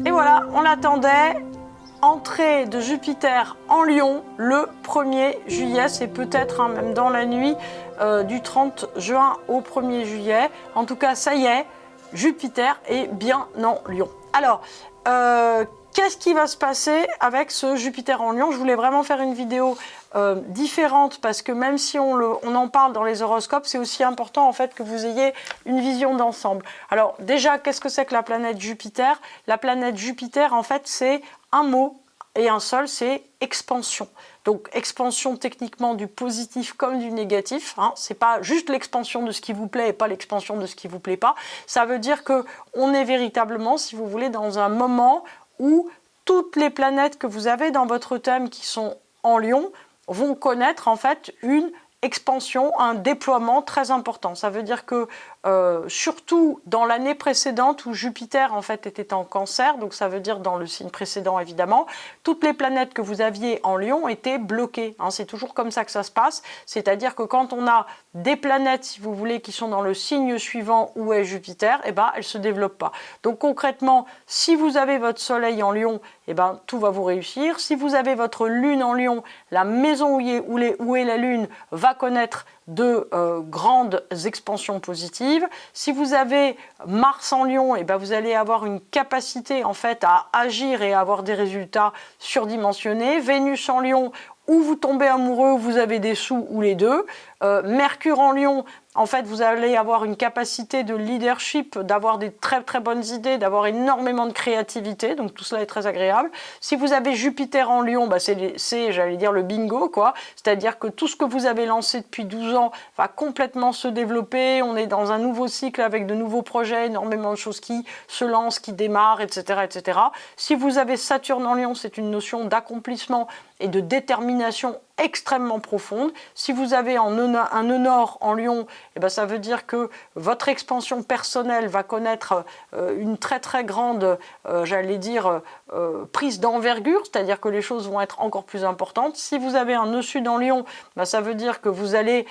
Et voilà, on l'attendait. Entrée de Jupiter en Lion le 1er juillet, c'est peut-être même dans la nuit du 30 juin au 1er juillet. En tout cas, ça y est, Jupiter est bien en Lion. Alors, qu'est-ce qui va se passer avec ce Jupiter en Lion? Je voulais vraiment faire une vidéo différente parce que même si on en parle dans les horoscopes, c'est aussi important en fait que vous ayez une vision d'ensemble. Alors déjà, qu'est-ce que c'est que la planète Jupiter? La planète Jupiter, en fait, c'est un mot et un seul, c'est expansion. Donc expansion techniquement du positif comme du négatif. Hein. C'est pas juste l'expansion de ce qui vous plaît et pas l'expansion de ce qui vous plaît pas. Ça veut dire que on est véritablement, si vous voulez, dans un moment où toutes les planètes que vous avez dans votre thème qui sont en Lion vont connaître en fait une expansion, un déploiement très important. Ça veut dire que surtout dans l'année précédente où Jupiter en fait était en Cancer, donc ça veut dire dans le signe précédent évidemment, toutes les planètes que vous aviez en Lion étaient bloquées. Hein, c'est toujours comme ça que ça se passe, c'est-à-dire que quand on a des planètes, si vous voulez, qui sont dans le signe suivant où est Jupiter, eh ben, elles ne se développent pas. Donc concrètement, si vous avez votre Soleil en Lion, eh ben, tout va vous réussir. Si vous avez votre Lune en Lion, la maison où est la Lune va connaître de grandes expansions positives. Si vous avez Mars en Lion, eh ben vous allez avoir une capacité en fait à agir et à avoir des résultats surdimensionnés. Vénus en Lion, où vous tombez amoureux, vous avez des sous ou les deux. Mercure en Lion, en fait, vous allez avoir une capacité de leadership, d'avoir des très très bonnes idées, d'avoir énormément de créativité, donc tout cela est très agréable. Si vous avez Jupiter en Lion, bah c'est j'allais dire, le bingo, quoi. C'est-à-dire que tout ce que vous avez lancé depuis 12 ans va complètement se développer. On est dans un nouveau cycle avec de nouveaux projets, énormément de choses qui se lancent, qui démarrent, etc., etc. Si vous avez Saturne en Lion, c'est une notion d'accomplissement et de détermination extrêmement profonde. Si vous avez un nœud nord en Lion, eh ben ça veut dire que votre expansion personnelle va connaître une très très grande, j'allais dire, prise d'envergure, c'est-à-dire que les choses vont être encore plus importantes. Si vous avez un nœud sud en Lion, ben ça veut dire que vous allez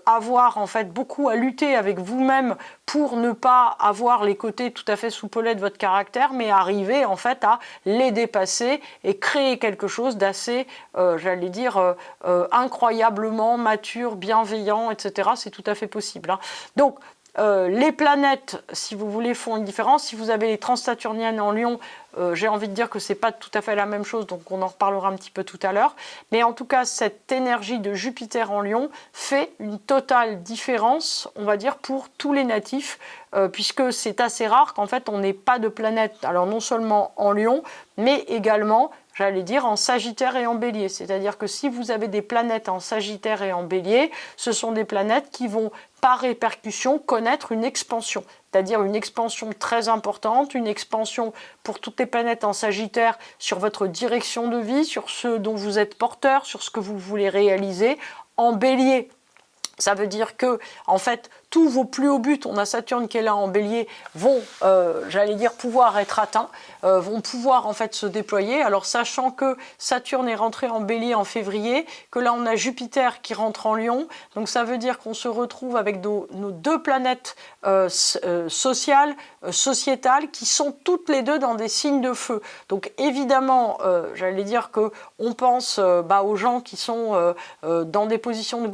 avoir en fait beaucoup à lutter avec vous-même pour ne pas avoir les côtés tout à fait soupolés de votre caractère, mais arriver en fait à les dépasser et créer quelque chose d'assez, j'allais dire, incroyablement mature, bienveillant, etc. C'est tout à fait possible. Hein. Donc, les planètes, si vous voulez, font une différence. Si vous avez les transsaturniennes en Lion, j'ai envie de dire que c'est pas tout à fait la même chose, donc on en reparlera un petit peu tout à l'heure. Mais en tout cas, cette énergie de Jupiter en Lion fait une totale différence, on va dire, pour tous les natifs, puisque c'est assez rare qu'en fait on n'ait pas de planète, alors non seulement en Lion, mais également, j'allais dire, en Sagittaire et en Bélier. C'est-à-dire que si vous avez des planètes en Sagittaire et en Bélier, ce sont des planètes qui vont, par répercussion, connaître une expansion. C'est-à-dire une expansion très importante, une expansion pour toutes les planètes en Sagittaire sur votre direction de vie, sur ce dont vous êtes porteur, sur ce que vous voulez réaliser. En Bélier, ça veut dire que, en fait, tous vos plus hauts buts, on a Saturne qui est là en Bélier, vont, j'allais dire, pouvoir être atteints, vont pouvoir en fait se déployer. Alors sachant que Saturne est rentré en Bélier en février, que là on a Jupiter qui rentre en Lion, donc ça veut dire qu'on se retrouve avec nos deux planètes sociales, sociétales, qui sont toutes les deux dans des signes de feu. Donc évidemment, j'allais dire que on pense aux gens qui sont dans des positions de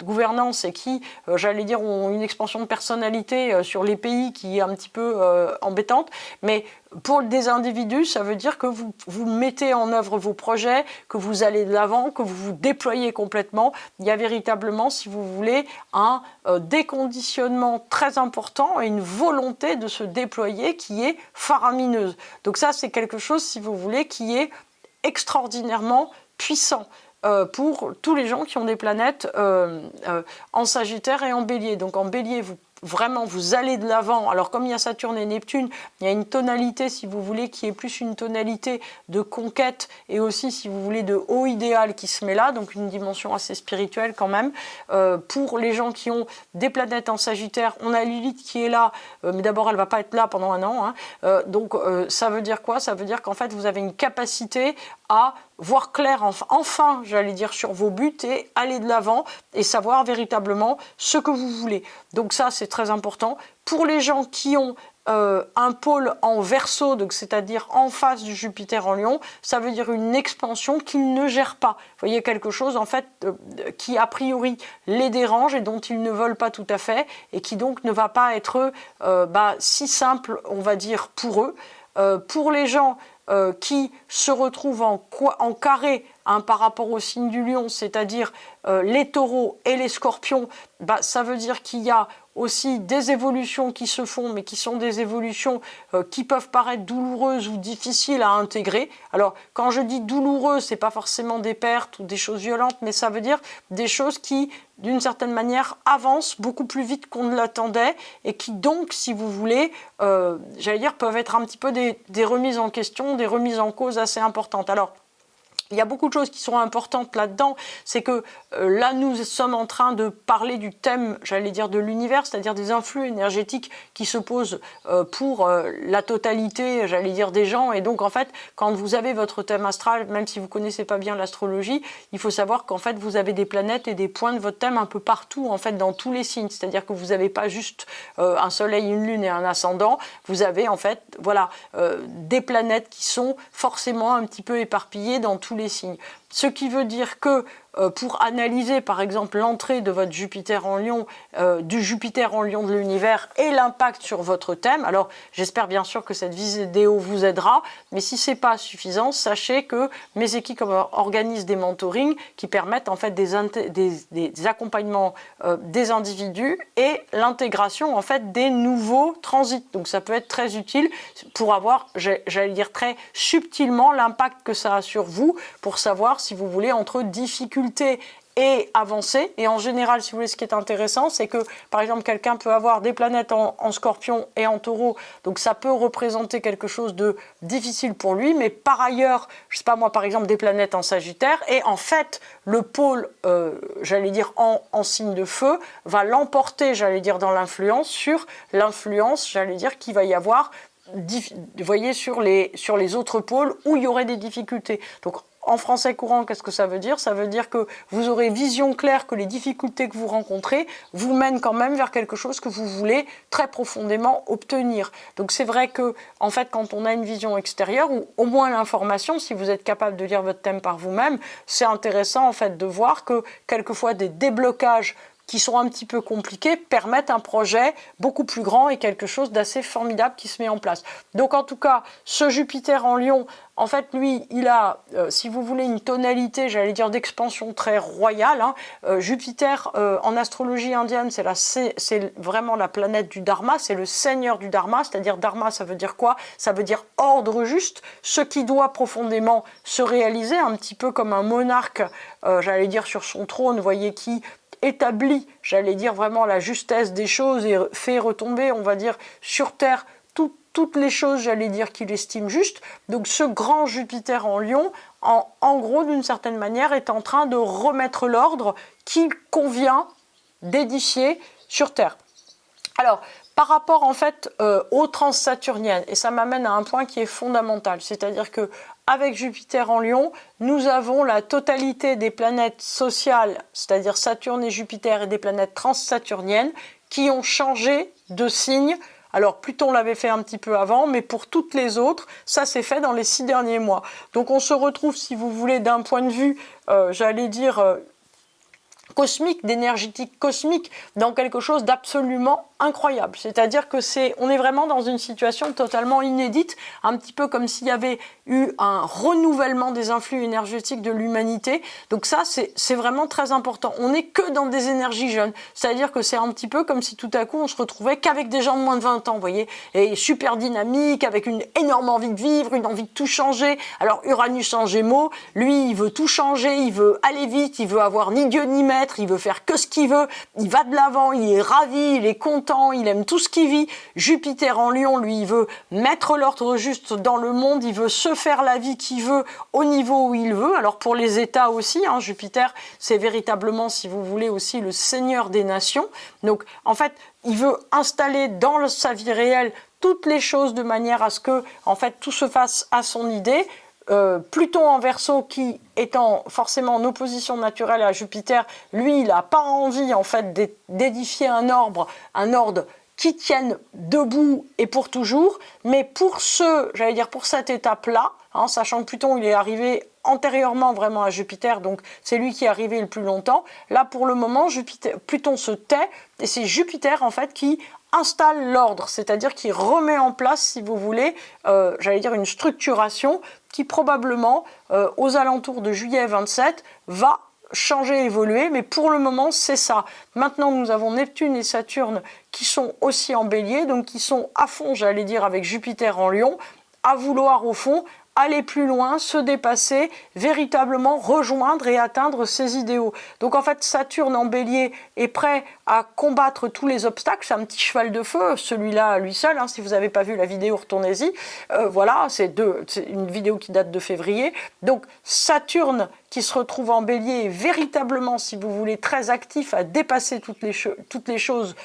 gouvernance et qui, j'allais dire, ont une expansion de personnalité sur les pays qui est un petit peu embêtante, mais pour des individus, ça veut dire que vous mettez en œuvre vos projets, que vous allez de l'avant, que vous vous déployez complètement. Il y a véritablement, si vous voulez, un déconditionnement très important et une volonté de se déployer qui est faramineuse. Donc ça, c'est quelque chose, si vous voulez, qui est extraordinairement puissant. Pour tous les gens qui ont des planètes en Sagittaire et en Bélier. Donc en Bélier, vous allez de l'avant. Alors comme il y a Saturne et Neptune, il y a une tonalité, si vous voulez, qui est plus une tonalité de conquête et aussi, si vous voulez, de haut idéal qui se met là, donc une dimension assez spirituelle quand même. Pour les gens qui ont des planètes en Sagittaire, on a Lilith qui est là, mais d'abord elle ne va pas être là pendant un an. Hein. Donc ça veut dire quoi? Ça veut dire qu'en fait vous avez une capacité à voir clair, enfin, j'allais dire, sur vos buts et aller de l'avant et savoir véritablement ce que vous voulez. Donc ça, c'est très important. Pour les gens qui ont un pôle en Verseau, donc c'est-à-dire en face du Jupiter en Lion, ça veut dire une expansion qu'il ne gère pas. Vous voyez, quelque chose en fait qui a priori les dérange et dont ils ne veulent pas tout à fait et qui donc ne va pas être si simple, on va dire, pour eux. Pour les gens qui se retrouvent en carré par rapport au signe du Lion, c'est-à-dire les taureaux et les scorpions, ça veut dire qu'il y a aussi des évolutions qui se font, mais qui sont des évolutions qui peuvent paraître douloureuses ou difficiles à intégrer. Alors, quand je dis douloureux, c'est pas forcément des pertes ou des choses violentes, mais ça veut dire des choses qui, d'une certaine manière, avancent beaucoup plus vite qu'on ne l'attendait et qui donc, si vous voulez, j'allais dire, peuvent être un petit peu des remises en question, des remises en cause assez importantes. Alors, il y a beaucoup de choses qui sont importantes là-dedans, c'est que là nous sommes en train de parler du thème, j'allais dire de l'univers, c'est-à-dire des influx énergétiques qui se posent pour la totalité, j'allais dire des gens, et donc en fait quand vous avez votre thème astral, même si vous connaissez pas bien l'astrologie, il faut savoir qu'en fait vous avez des planètes et des points de votre thème un peu partout en fait dans tous les signes, c'est-à-dire que vous n'avez pas juste un soleil, une lune et un ascendant, vous avez en fait voilà des planètes qui sont forcément un petit peu éparpillées dans tous les signes. Ce qui veut dire que pour analyser par exemple l'entrée de votre Jupiter en Lion, du Jupiter en Lion de l'univers et l'impact sur votre thème, alors j'espère bien sûr que cette vidéo vous aidera, mais si c'est pas suffisant, sachez que mes équipes organisent des mentorings qui permettent en fait des accompagnements des individus et l'intégration en fait des nouveaux transits. Donc ça peut être très utile pour avoir, j'allais dire très subtilement, l'impact que ça a sur vous, pour savoir si vous voulez entre difficultés et avancées. Et en général, si vous voulez, ce qui est intéressant, c'est que par exemple quelqu'un peut avoir des planètes en Scorpion et en Taureau, donc ça peut représenter quelque chose de difficile pour lui, mais par ailleurs, je sais pas moi, par exemple des planètes en Sagittaire, et en fait le pôle, j'allais dire en signe de feu, va l'emporter, j'allais dire dans l'influence, sur l'influence, j'allais dire qu'il va y avoir, vous voyez, sur les autres pôles où il y aurait des difficultés. Donc en français courant, qu'est-ce que ça veut dire? Ça veut dire que vous aurez vision claire que les difficultés que vous rencontrez vous mènent quand même vers quelque chose que vous voulez très profondément obtenir. Donc c'est vrai que, en fait, quand on a une vision extérieure, ou au moins l'information, si vous êtes capable de lire votre thème par vous-même, c'est intéressant en fait de voir que quelquefois des déblocages qui sont un petit peu compliqués, permettent un projet beaucoup plus grand et quelque chose d'assez formidable qui se met en place. Donc en tout cas, ce Jupiter en Lion, en fait, lui, il a, si vous voulez, une tonalité, j'allais dire, d'expansion très royale. Hein. Jupiter, en astrologie indienne, c'est vraiment la planète du Dharma, c'est le seigneur du Dharma, c'est-à-dire Dharma, ça veut dire quoi? Ça veut dire ordre juste, ce qui doit profondément se réaliser, un petit peu comme un monarque, j'allais dire, sur son trône, vous voyez, qui établit, j'allais dire, vraiment la justesse des choses et fait retomber, on va dire, sur Terre toutes les choses, j'allais dire, qu'il estime justes. Donc ce grand Jupiter en Lion, en gros, d'une certaine manière, est en train de remettre l'ordre qu'il convient d'édifier sur Terre. Alors, par rapport en fait aux transsaturniennes, et ça m'amène à un point qui est fondamental, c'est-à-dire que avec Jupiter en Lion, nous avons la totalité des planètes sociales, c'est-à-dire Saturne et Jupiter, et des planètes transsaturniennes qui ont changé de signe. Alors Pluton l'avait fait un petit peu avant, mais pour toutes les autres, ça s'est fait dans les 6 derniers mois. Donc on se retrouve, si vous voulez, d'un point de vue, j'allais dire, cosmique, d'énergétique cosmique, dans quelque chose d'absolument incroyable. C'est-à-dire que on est vraiment dans une situation totalement inédite, un petit peu comme s'il y avait eu un renouvellement des influx énergétiques de l'humanité. Donc ça, c'est vraiment très important. On n'est que dans des énergies jeunes. C'est-à-dire que c'est un petit peu comme si tout à coup on se retrouvait qu'avec des gens de moins de 20 ans, vous voyez, et super dynamique, avec une énorme envie de vivre, une envie de tout changer. Alors Uranus en Gémeaux, lui, il veut tout changer, il veut aller vite, il veut avoir ni Dieu ni maître, il veut faire que ce qu'il veut, il va de l'avant, il est ravi, il est content, il aime tout ce qu'il vit. Jupiter en Lion, lui, il veut mettre l'ordre juste dans le monde, il veut se faire la vie qu'il veut au niveau où il veut. Alors pour les États aussi, hein, Jupiter, c'est véritablement, si vous voulez, aussi le seigneur des nations. Donc en fait, il veut installer dans sa vie réelle toutes les choses de manière à ce que, en fait, tout se fasse à son idée. Pluton en Verseau, qui étant forcément en opposition naturelle à Jupiter, lui, il n'a pas envie en fait d'édifier un ordre qui tiennent debout et pour toujours, mais pour pour cette étape-là, hein, sachant que Pluton il est arrivé antérieurement vraiment à Jupiter, donc c'est lui qui est arrivé le plus longtemps. Là pour le moment, Pluton se tait et c'est Jupiter en fait qui installe l'ordre, c'est-à-dire qui remet en place, si vous voulez, une structuration qui probablement, aux alentours de juillet 27, va changer, évoluer, mais pour le moment, c'est ça. Maintenant, nous avons Neptune et Saturne qui sont aussi en Bélier, donc qui sont à fond, avec Jupiter en Lion, à vouloir, au fond, aller plus loin, se dépasser, véritablement rejoindre et atteindre ses idéaux. Donc en fait, Saturne en Bélier est prêt à combattre tous les obstacles. C'est un petit cheval de feu, celui-là à lui seul. Hein, si vous n'avez pas vu la vidéo, retournez-y. Voilà, c'est une vidéo qui date de février. Donc Saturne qui se retrouve en Bélier est véritablement, si vous voulez, très actif à dépasser toutes les choses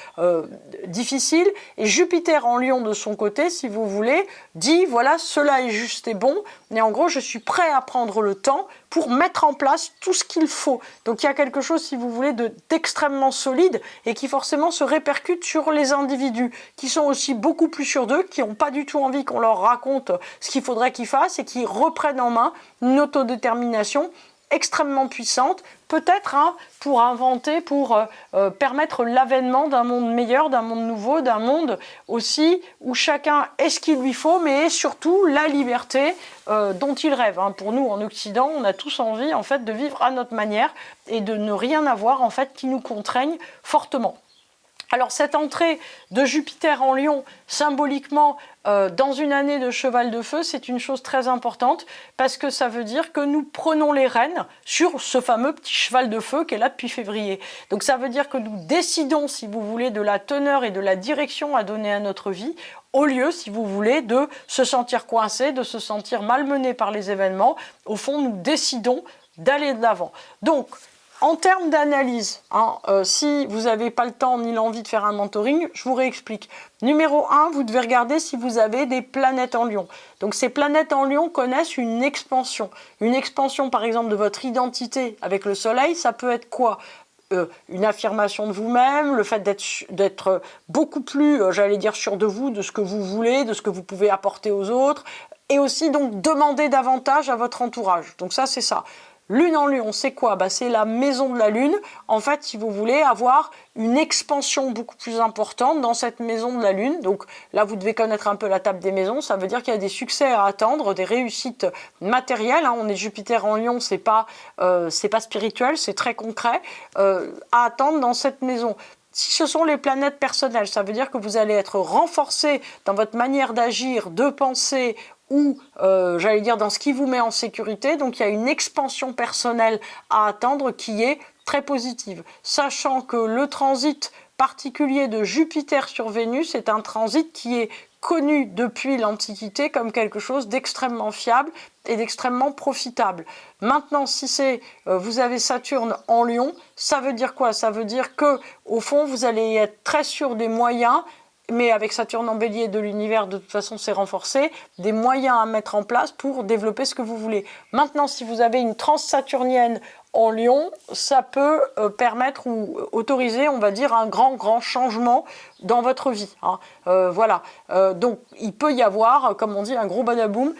difficiles. Et Jupiter en Lion de son côté, si vous voulez, dit voilà, cela est juste et bon. Et en gros, je suis prêt à prendre le temps pour mettre en place tout ce qu'il faut. Donc il y a quelque chose, si vous voulez, d'extrêmement solide et qui forcément se répercute sur les individus, qui sont aussi beaucoup plus sûrs d'eux, qui n'ont pas du tout envie qu'on leur raconte ce qu'il faudrait qu'ils fassent et qui reprennent en main une autodétermination extrêmement puissante, peut-être pour inventer, pour permettre l'avènement d'un monde meilleur, d'un monde nouveau, d'un monde aussi où chacun est ce qu'il lui faut, mais surtout la liberté dont il rêve. Hein. Pour nous, en Occident, on a tous envie en fait de vivre à notre manière et de ne rien avoir en fait qui nous contraigne fortement. Alors cette entrée de Jupiter en Lion, symboliquement, dans une année de cheval de feu, c'est une chose très importante parce que ça veut dire que nous prenons les rênes sur ce fameux petit cheval de feu qui est là depuis février. Donc ça veut dire que nous décidons, si vous voulez, de la teneur et de la direction à donner à notre vie, au lieu, si vous voulez, de se sentir coincé, de se sentir malmené par les événements. Au fond, nous décidons d'aller de l'avant. Donc, en termes d'analyse, si vous n'avez pas le temps ni l'envie de faire un mentoring, je vous réexplique. Numéro 1, vous devez regarder si vous avez des planètes en Lion. Donc ces planètes en Lion connaissent une expansion. Une expansion par exemple de votre identité avec le Soleil, ça peut être quoi ? Une affirmation de vous-même, le fait d'être beaucoup plus, sûr de vous, de ce que vous voulez, de ce que vous pouvez apporter aux autres, et aussi donc demander davantage à votre entourage. Donc ça, c'est ça. Lune en Lion, c'est quoi ? C'est la maison de la Lune. En fait, si vous voulez avoir une expansion beaucoup plus importante dans cette maison de la Lune, donc là, vous devez connaître un peu la table des maisons, ça veut dire qu'il y a des succès à attendre, des réussites matérielles. On est Jupiter en Lion, c'est pas spirituel, c'est très concret, à attendre dans cette maison. Si ce sont les planètes personnelles, ça veut dire que vous allez être renforcé dans votre manière d'agir, de penser, ou dans ce qui vous met en sécurité. Donc il y a une expansion personnelle à attendre qui est très positive. Sachant que le transit particulier de Jupiter sur Vénus est un transit qui est connu depuis l'Antiquité comme quelque chose d'extrêmement fiable et d'extrêmement profitable. Maintenant, si vous avez Saturne en Lion, ça veut dire quoi ? Ça veut dire que au fond, vous allez être très sûr des moyens, mais avec Saturne en Bélier de l'univers, de toute façon, c'est renforcé, des moyens à mettre en place pour développer ce que vous voulez. Maintenant, si vous avez une transe-saturnienne en Lion, ça peut permettre ou autoriser, on va dire, un grand changement dans votre vie. Donc, il peut y avoir, comme on dit, un gros badaboum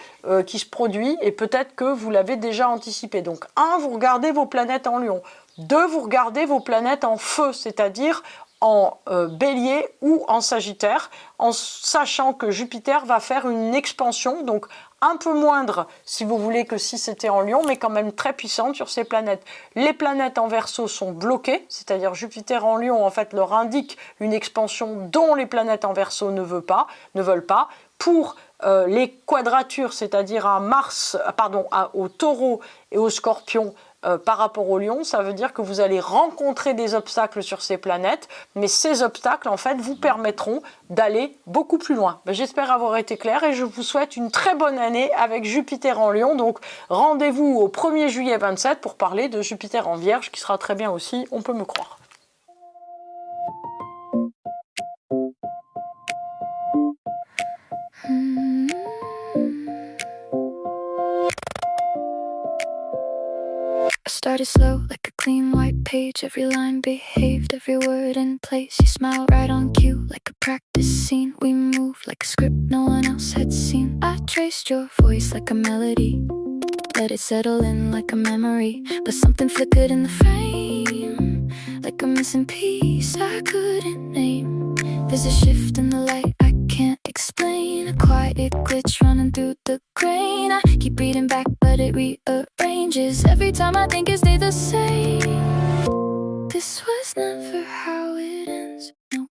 qui se produit et peut-être que vous l'avez déjà anticipé. Donc, 1, vous regardez vos planètes en Lion. 2, vous regardez vos planètes en feu, c'est-à-dire en Bélier ou en Sagittaire, en sachant que Jupiter va faire une expansion, donc un peu moindre, si vous voulez, que si c'était en Lion, mais quand même très puissante sur ces planètes. Les planètes en Verseau sont bloquées, c'est-à-dire Jupiter en Lion, en fait, leur indique une expansion dont les planètes en Verseau ne veulent pas. Pour les quadratures, c'est-à-dire au Taureau et au Scorpion, par rapport au Lion, ça veut dire que vous allez rencontrer des obstacles sur ces planètes, mais ces obstacles, en fait, vous permettront d'aller beaucoup plus loin. J'espère avoir été clair et je vous souhaite une très bonne année avec Jupiter en Lion. Donc, rendez-vous au 1er juillet 27 pour parler de Jupiter en Vierge, qui sera très bien aussi, on peut me croire. Started slow, like a clean white page. Every line behaved, every word in place. You smile right on cue, like a practice scene. We moved like a script no one else had seen. I traced your voice like a melody, let it settle in like a memory. But something flickered in the frame, like a missing piece I couldn't name. There's a shift in the light I can't explain, a quiet glitch running through the grain. I keep reading back but it rearranges every time I think it stays the same. This was never how it ends, no.